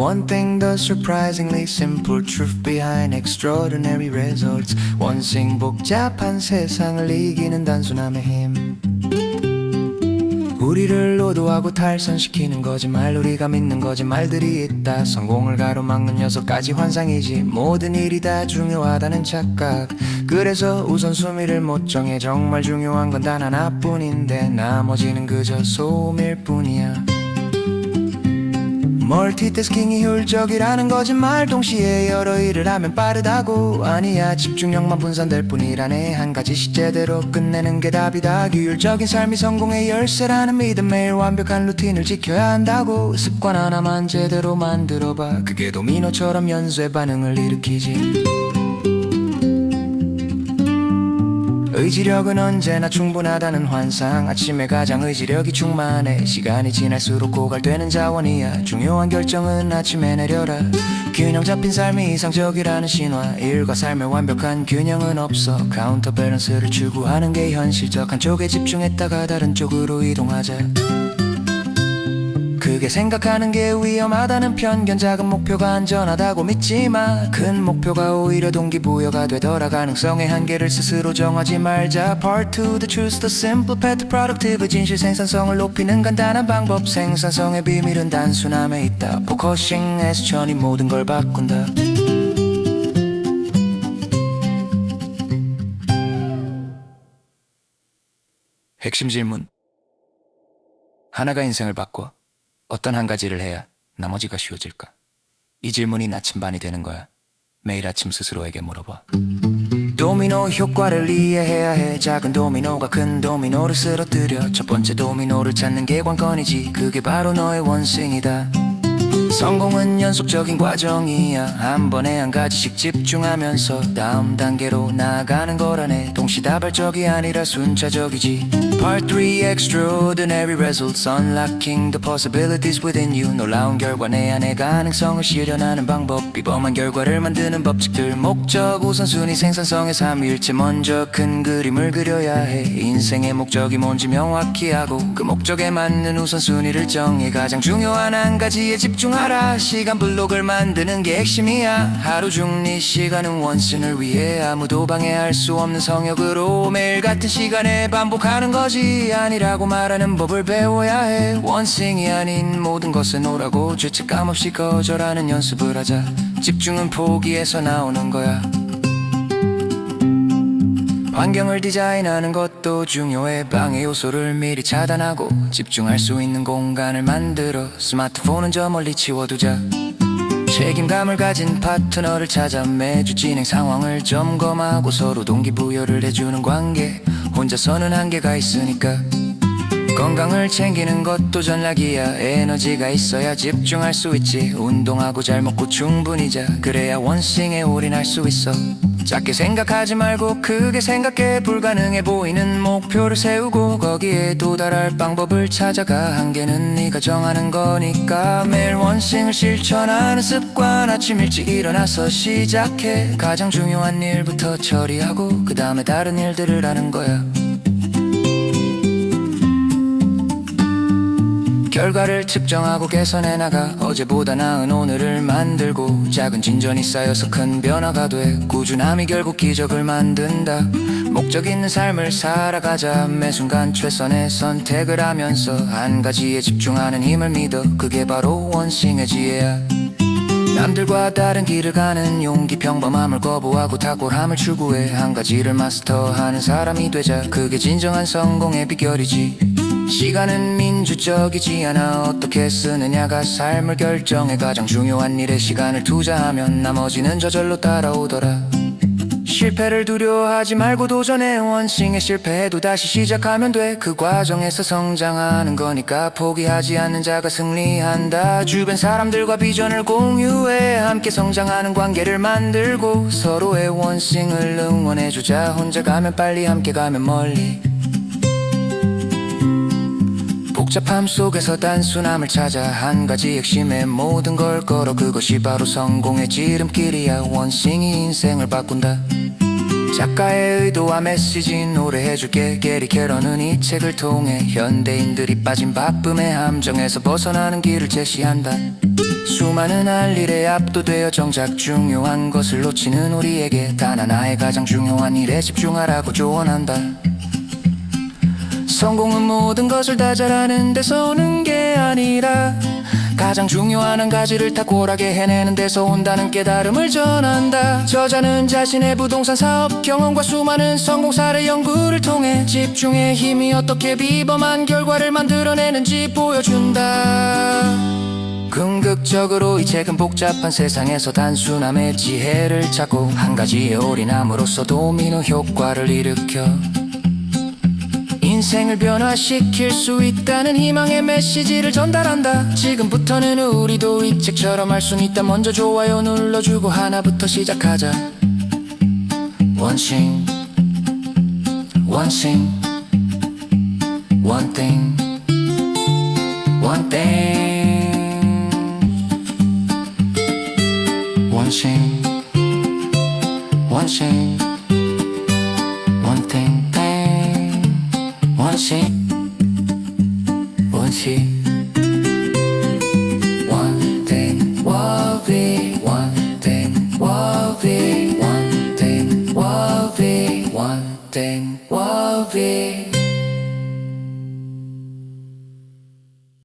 One thing, the surprisingly simple truth behind extraordinary results. 원싱 복잡한 세상을 이기는 단순함의 힘. 우리를 노도하고 탈선시키는 거짓말, 우리가 믿는 거짓말들이 있다. 성공을 가로막는 6가지 환상이지. 모든 일이 다 중요하다는 착각. 그래서 우선순위를 못 정해. 정말 중요한 건 단 하나뿐인데 나머지는 그저 소음일 뿐이야. 멀티태스킹이 효율적이라는 거짓말. 동시에 여러 일을 하면 빠르다고. 아니야, 집중력만 분산될 뿐이라네. 한 가지씩 제대로 끝내는 게 답이다. 규율적인 삶이 성공의 열쇠라는 믿음. 매일 완벽한 루틴을 지켜야 한다고. 습관 하나만 제대로 만들어봐. 그게 도미노처럼 연쇄 반응을 일으키지. 의지력은 언제나 충분하다는 환상. 아침에 가장 의지력이 충만해. 시간이 지날수록 고갈되는 자원이야. 중요한 결정은 아침에 내려라. 균형 잡힌 삶이 이상적이라는 신화. 일과 삶의 완벽한 균형은 없어. 카운터 밸런스를 추구하는 게 현실적. 한쪽에 집중했다가 다른 쪽으로 이동하자. 크게 생각하는 게 위험하다는 편견. 작은 목표가 안전하다고 믿지마. 큰 목표가 오히려 동기부여가 되더라. 가능성의 한계를 스스로 정하지 말자. Part 2, the truth, the simple path to productive. 진실 생산성을 높이는 간단한 방법. 생산성의 비밀은 단순함에 있다. 포커싱에서 천이 모든 걸 바꾼다. 핵심 질문. 하나가 인생을 바꿔. 어떤 한 가지를 해야 나머지가 쉬워질까? 이 질문이 나침반이 되는 거야. 매일 아침 스스로에게 물어봐. 도미노 효과를 이해해야 해. 작은 도미노가 큰 도미노를 쓰러뜨려. 첫 번째 도미노를 찾는 게 관건이지. 그게 바로 너의 원숭이다. 성공은 연속적인 과정이야. 한 번에 한 가지씩 집중하면서 다음 단계로 나아가는 거라네. 동시다발적이 아니라 순차적이지. Part 3, extraordinary results. Unlocking the possibilities within you. 놀라운 결과, 내 안의 가능성을 실현하는 방법. 비범한 결과를 만드는 법칙들. 목적, 우선순위, 생산성의 삼위일체. 먼저 큰 그림을 그려야 해. 인생의 목적이 뭔지 명확히 하고 그 목적에 맞는 우선순위를 정해. 가장 중요한 한 가지에 집중하라. 시간 블록을 만드는 게 핵심이야. 하루 중 네 시간은 원승을 위해. 아무도 방해할 수 없는 성역으로 매일 같은 시간에 반복하는 거지. 아니라고 말하는 법을 배워야 해. 원승이 아닌 모든 것은 오라고. 죄책감 없이 거절하는 연습을 하자. 집중은 포기에서 나오는 거야. 환경을 디자인하는 것도 중요해. 방해 요소를 미리 차단하고 집중할 수 있는 공간을 만들어. 스마트폰은 저 멀리 치워두자. 책임감을 가진 파트너를 찾아. 매주 진행 상황을 점검하고 서로 동기부여를 해주는 관계. 혼자서는 한계가 있으니까. 건강을 챙기는 것도 전략이야. 에너지가 있어야 집중할 수 있지. 운동하고 잘 먹고 충분히 자. 그래야 원싱에 올인할 수 있어. 작게 생각하지 말고 크게 생각해. 불가능해 보이는 목표를 세우고 거기에 도달할 방법을 찾아가. 한계는 네가 정하는 거니까. 매일 원싱을 실천하는 습관. 아침 일찍 일어나서 시작해. 가장 중요한 일부터 처리하고 그 다음에 다른 일들을 하는 거야. 결과를 측정하고 개선해 나가. 어제보다 나은 오늘을 만들고 작은 진전이 쌓여서 큰 변화가 돼. 꾸준함이 결국 기적을 만든다. 목적 있는 삶을 살아가자. 매 순간 최선의 선택을 하면서 한 가지에 집중하는 힘을 믿어. 그게 바로 원싱의 지혜야. 남들과 다른 길을 가는 용기. 평범함을 거부하고 탁월함을 추구해. 한 가지를 마스터하는 사람이 되자. 그게 진정한 성공의 비결이지. 시간은 민주적이지 않아. 어떻게 쓰느냐가 삶을 결정해. 가장 중요한 일에 시간을 투자하면 나머지는 저절로 따라오더라. 실패를 두려워하지 말고 도전해. 원싱에 실패해도 다시 시작하면 돼. 그 과정에서 성장하는 거니까. 포기하지 않는 자가 승리한다. 주변 사람들과 비전을 공유해. 함께 성장하는 관계를 만들고 서로의 원싱을 응원해주자. 혼자 가면 빨리, 함께 가면 멀리. 복잡함 속에서 단순함을 찾아. 한 가지 핵심에 모든 걸 걸어. 그것이 바로 성공의 지름길이야. 원싱이 인생을 바꾼다. 작가의 의도와 메시지 노래해줄게. 게리 캐런은 이 책을 통해 현대인들이 빠진 바쁨의 함정에서 벗어나는 길을 제시한다. 수많은 할 일에 압도되어 정작 중요한 것을 놓치는 우리에게 단 하나의 가장 중요한 일에 집중하라고 조언한다. 성공은 모든 것을 다 잘하는 데서 오는 게 아니라 가장 중요한 한 가지를 탁월하게 해내는 데서 온다는 깨달음을 전한다. 저자는 자신의 부동산 사업 경험과 수많은 성공 사례 연구를 통해 집중의 힘이 어떻게 비범한 결과를 만들어내는지 보여준다. 궁극적으로 이 책은 복잡한 세상에서 단순함의 지혜를 찾고 한 가지에 올인함으로써 도미노 효과를 일으켜 인생을 변화시킬 수 있다는 희망의 메시지를 전달한다. 지금부터는 우리도 이 책처럼 할 수 있다. 먼저 좋아요 눌러주고 하나부터 시작하자. One thing, one thing, one thing, one thing, one thing, one thing, one thing, thing. One thing,